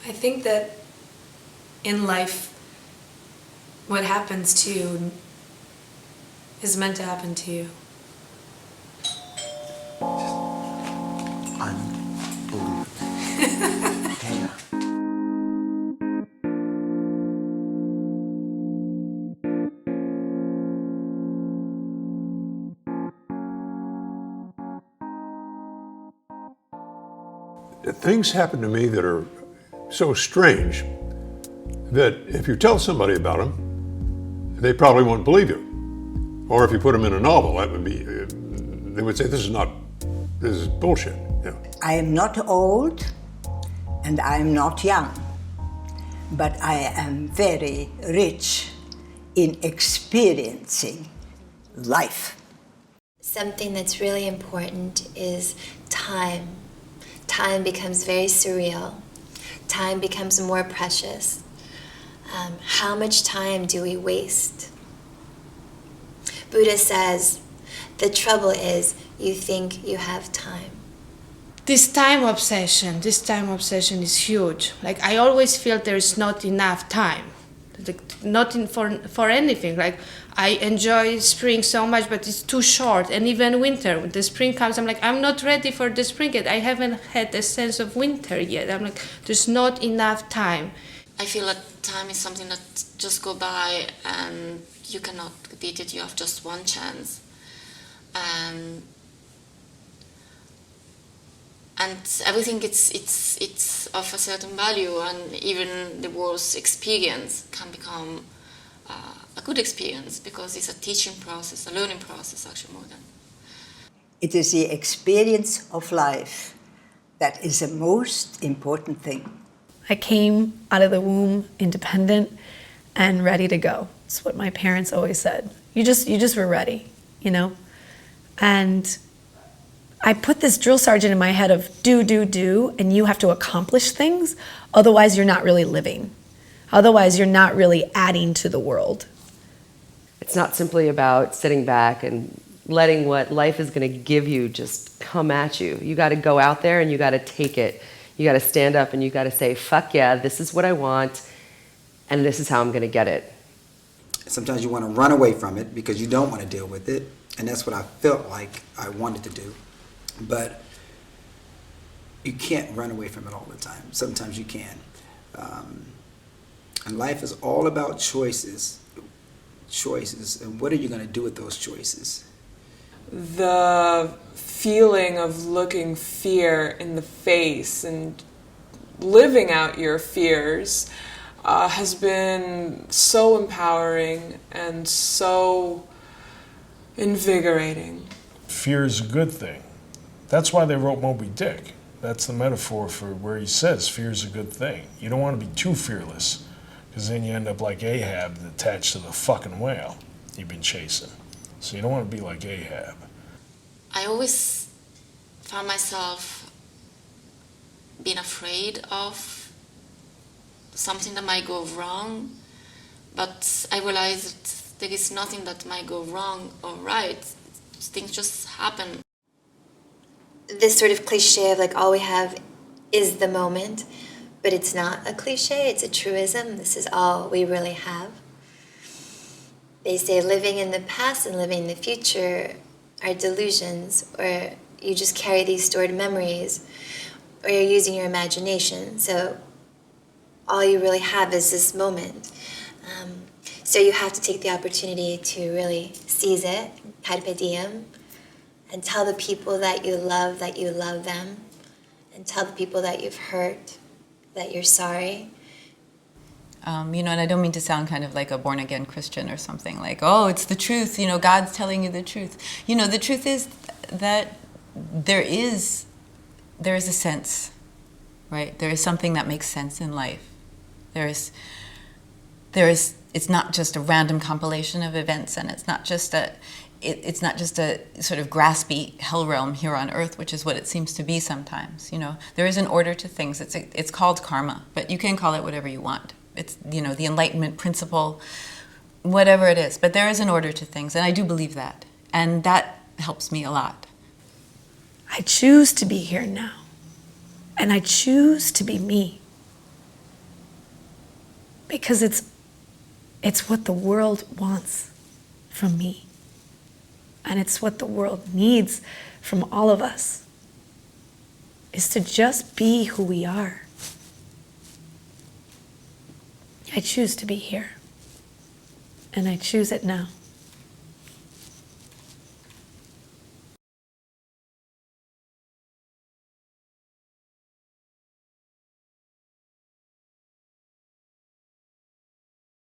I think that in life, what happens to you is meant to happen to you. Unbelievable. Hannah. Things happen to me that are so strange that if you tell somebody about them, they probably won't believe you. Or if you put them in a novel, that would be, they would say, this is bullshit. You know. I am not old and I am not young, but I am very rich in experiencing life. Something that's really important is time. Time becomes very surreal. Time becomes more precious. How much time do we waste? Buddha says, the trouble is you think you have time. This time obsession is huge. Like, I always feel there's not enough time. For anything. Like, I enjoy spring so much, but it's too short. And even winter, when the spring comes, I'm like, I'm not ready for the spring yet. I haven't had a sense of winter yet. I'm like, there's not enough time. I feel that time is something that just go by and you cannot beat it. You have just one chance. And everything it's of a certain value, and even the worst experience can become a good experience because it's a teaching process, a learning process actually more than. It is the experience of life that is the most important thing. I came out of the womb independent and ready to go. It's what my parents always said. You just were ready, you know? And I put this drill sergeant in my head of do, and you have to accomplish things, otherwise you're not really living. Otherwise you're not really adding to the world. It's not simply about sitting back and letting what life is going to give you just come at you. You got to go out there and you got to take it. You got to stand up and you got to say, fuck yeah, this is what I want, and this is how I'm going to get it. Sometimes you want to run away from it because you don't want to deal with it, and that's what I felt like I wanted to do. But you can't run away from it all the time. Sometimes you can. And life is all about choices. Choices. And what are you going to do with those choices? The feeling of looking fear in the face and living out your fears has been so empowering and so invigorating. Fear is a good thing. That's why they wrote Moby Dick. That's the metaphor for where he says fear is a good thing. You don't want to be too fearless, because then you end up like Ahab, attached to the fucking whale you've been chasing. So you don't want to be like Ahab. I always found myself being afraid of something that might go wrong, but I realized that there is nothing that might go wrong or right. Things just happen. This sort of cliche of like all we have is the moment, but it's not a cliche, it's a truism. This is all we really have. They say living in the past and living in the future are delusions, or you just carry these stored memories, or you're using your imagination. So all you really have is this moment. So you have to take the opportunity to really seize it, carpe diem, and tell the people that you love them, and tell the people that you've hurt that you're sorry. And I don't mean to sound kind of like a born-again Christian or something, like, oh, it's the truth, God's telling you the truth. The truth is that there is a sense, right? There is something that makes sense in life. It's not just a random compilation of events, and it's not just a sort of graspy hell realm here on earth, which is what it seems to be sometimes. There is an order to things. It's called karma, but you can call it whatever you want. It's, the Enlightenment principle, whatever it is. But there is an order to things, and I do believe that. And that helps me a lot. I choose to be here now, and I choose to be me. because it's what the world wants from me. And it's what the world needs from all of us, is to just be who we are. I choose to be here. And I choose it now.